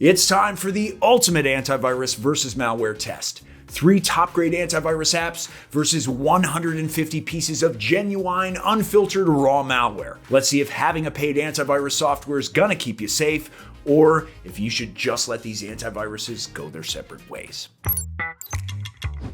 It's time for the ultimate antivirus versus malware test. 3 top-grade antivirus apps versus 150 pieces of genuine, unfiltered, raw malware. Let's see if having a paid antivirus software is gonna keep you safe, or if you should just let these antiviruses go their separate ways.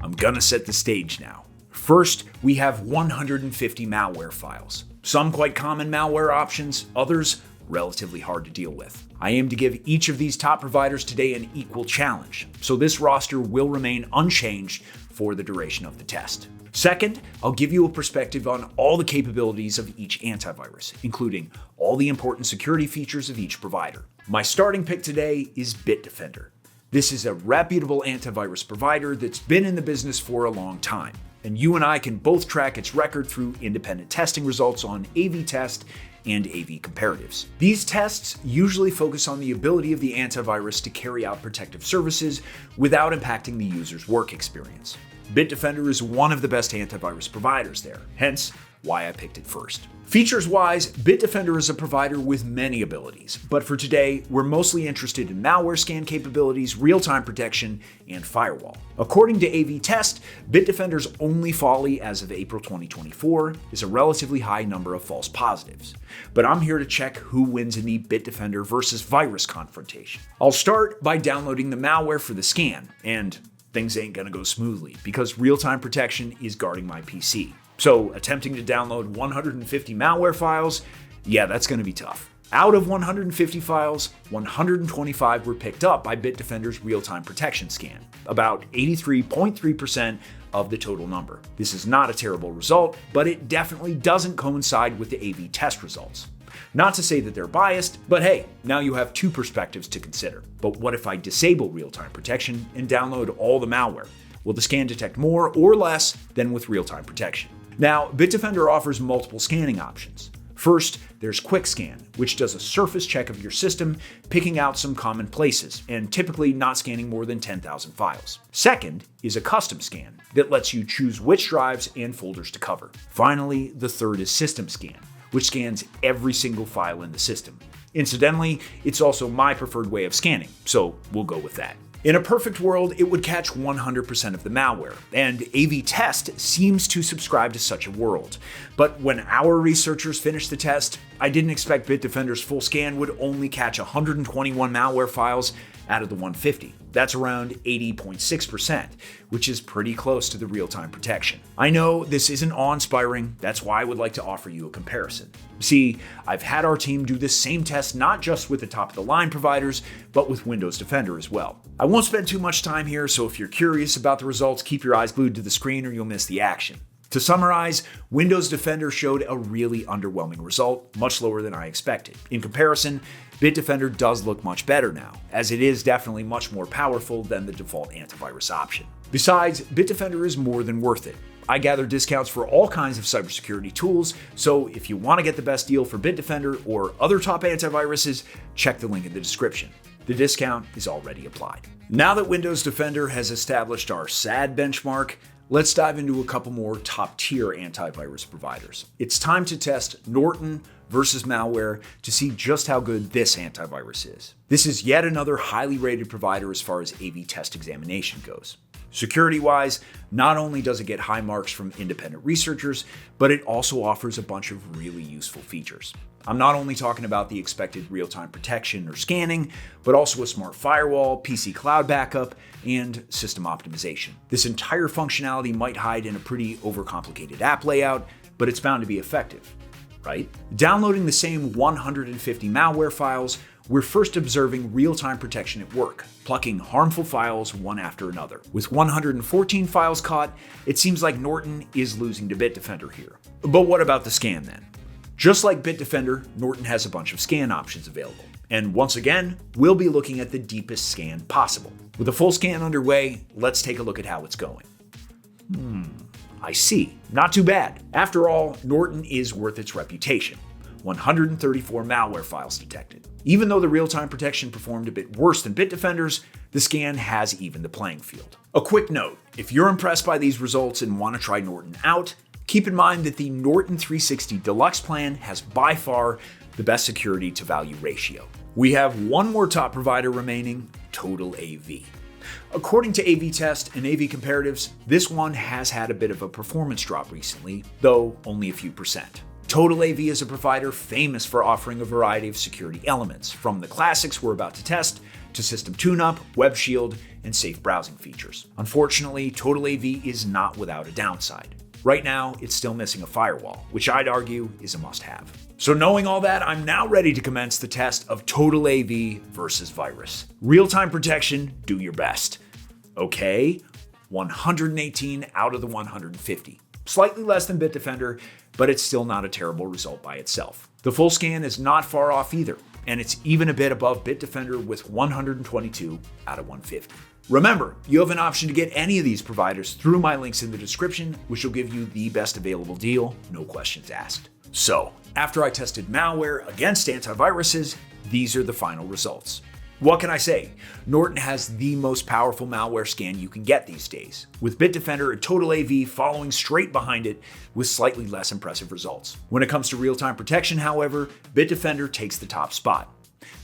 I'm gonna set the stage now. First, we have 150 malware files. Some quite common malware options, others relatively hard to deal with. I aim to give each of these top providers today an equal challenge, so this roster will remain unchanged for the duration of the test. Second, I'll give you a perspective on all the capabilities of each antivirus, including all the important security features of each provider. My starting pick today is Bitdefender. This is a reputable antivirus provider that's been in the business for a long time, and you and I can both track its record through independent testing results on AV Test and AV comparatives. These tests usually focus on the ability of the antivirus to carry out protective services without impacting the user's work experience. Bitdefender is one of the best antivirus providers there, hence why I picked it first. Features-wise, Bitdefender is a provider with many abilities, but for today, we're mostly interested in malware scan capabilities, real-time protection, and firewall. According to AV Test, Bitdefender's only folly as of April 2024 is a relatively high number of false positives. But I'm here to check who wins in the Bitdefender versus virus confrontation. I'll start by downloading the malware for the scan, and things ain't gonna go smoothly because real-time protection is guarding my PC. So attempting to download 150 malware files, yeah, that's going to be tough. Out of 150 files, 125 were picked up by Bitdefender's real-time protection scan, about 83.3% of the total number. This is not a terrible result, but it definitely doesn't coincide with the AV test results. Not to say that they're biased, but hey, now you have 2 perspectives to consider. But what if I disable real-time protection and download all the malware? Will the scan detect more or less than with real-time protection? Now, Bitdefender offers multiple scanning options. First, there's Quick Scan, which does a surface check of your system, picking out some common places, and typically not scanning more than 10,000 files. Second is a Custom Scan that lets you choose which drives and folders to cover. Finally, the third is System Scan, which scans every single file in the system. Incidentally, it's also my preferred way of scanning, so we'll go with that. In a perfect world, it would catch 100% of the malware, and AV Test seems to subscribe to such a world. But when our researchers finished the test, I didn't expect Bitdefender's full scan would only catch 121 malware files out of the 150. That's around 80.6%, which is pretty close to the real-time protection. I know this isn't awe-inspiring, that's why I would like to offer you a comparison. See, I've had our team do this same test not just with the top-of-the-line providers, but with Windows Defender as well. I won't spend too much time here, so if you're curious about the results, keep your eyes glued to the screen or you'll miss the action. To summarize, Windows Defender showed a really underwhelming result, much lower than I expected. In comparison, Bitdefender does look much better now, as it is definitely much more powerful than the default antivirus option. Besides, Bitdefender is more than worth it. I gather discounts for all kinds of cybersecurity tools, so if you want to get the best deal for Bitdefender or other top antiviruses, check the link in the description. The discount is already applied. Now that Windows Defender has established our SAD benchmark, let's dive into a couple more top-tier antivirus providers. It's time to test Norton versus malware to see just how good this antivirus is. This is yet another highly rated provider as far as AV test examination goes. Security-wise, not only does it get high marks from independent researchers, but it also offers a bunch of really useful features. I'm not only talking about the expected real-time protection or scanning, but also a smart firewall, PC cloud backup, and system optimization. This entire functionality might hide in a pretty overcomplicated app layout, but it's bound to be effective, right? Downloading the same 150 malware files, we're first observing real-time protection at work, plucking harmful files one after another. With 114 files caught, it seems like Norton is losing to Bitdefender here. But what about the scan then? Just like Bitdefender, Norton has a bunch of scan options available. And once again, we'll be looking at the deepest scan possible. With a full scan underway, let's take a look at how it's going. I see. Not too bad. After all, Norton is worth its reputation. 134 malware files detected. Even though the real-time protection performed a bit worse than Bitdefender's, the scan has evened the playing field. A quick note, if you're impressed by these results and want to try Norton out, keep in mind that the Norton 360 Deluxe plan has by far the best security to value ratio. We have one more top provider remaining, TotalAV. According to AV Test and AV Comparatives, this one has had a bit of a performance drop recently, though only a few percent. TotalAV is a provider famous for offering a variety of security elements, from the classics we're about to test to system tune-up, web shield, and safe browsing features. Unfortunately, TotalAV is not without a downside. Right now, it's still missing a firewall, which I'd argue is a must-have. So knowing all that, I'm now ready to commence the test of TotalAV versus virus. Real-time protection, do your best. Okay, 118 out of the 150. Slightly less than Bitdefender, but it's still not a terrible result by itself. The full scan is not far off either, and it's even a bit above Bitdefender with 122 out of 150. Remember, you have an option to get any of these providers through my links in the description, which will give you the best available deal, no questions asked. So, after I tested malware against antiviruses, these are the final results. What can I say? Norton has the most powerful malware scan you can get these days, with Bitdefender and TotalAV following straight behind it with slightly less impressive results. When it comes to real-time protection, however, Bitdefender takes the top spot.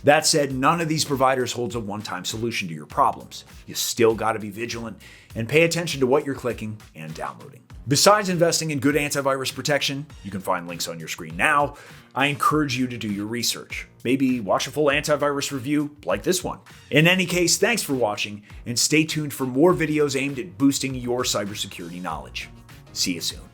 That said, none of these providers holds a one-time solution to your problems. You still gotta be vigilant and pay attention to what you're clicking and downloading. Besides investing in good antivirus protection, you can find links on your screen now, I encourage you to do your research. Maybe watch a full antivirus review like this one. In any case, thanks for watching, and stay tuned for more videos aimed at boosting your cybersecurity knowledge. See you soon.